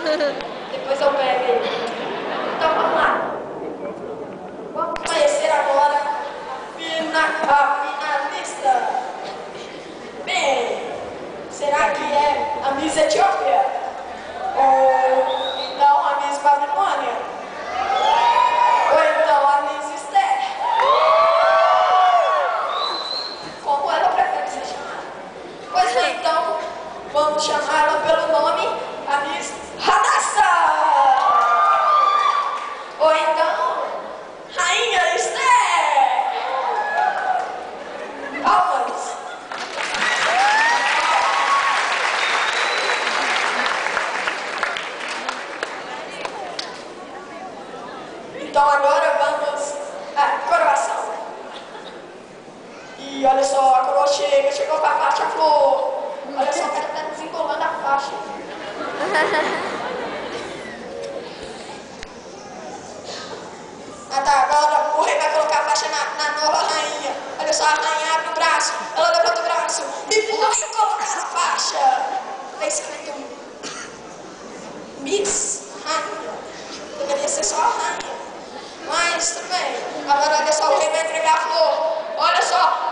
Depois eu pego ele. Então vamos lá. Vamos conhecer agora a finalista. Bem, será que é a Miss Etiópia? Ou então a Miss Babilônia? Ou então a Miss Esther? Como ela prefere ser chamada? Pois bem, então vamos chamá-la pelo nome, a Miss Hadassah! Ou então, Rainha Esther! Palmas! Então agora vamos à coroação. E olha só, a coroa chegou com a faixa flor. Olha só, o cara tá desembolando a faixa. Ah tá, agora o rei vai colocar a faixa na nova rainha. Olha só, a rainha abre o braço, ela levanta o braço e vai colocar a faixa. Tá escrito Miss Rainha. Deveria ser só a rainha. Mas tudo bem. Agora olha só, o rei vai entregar a flor. Olha só.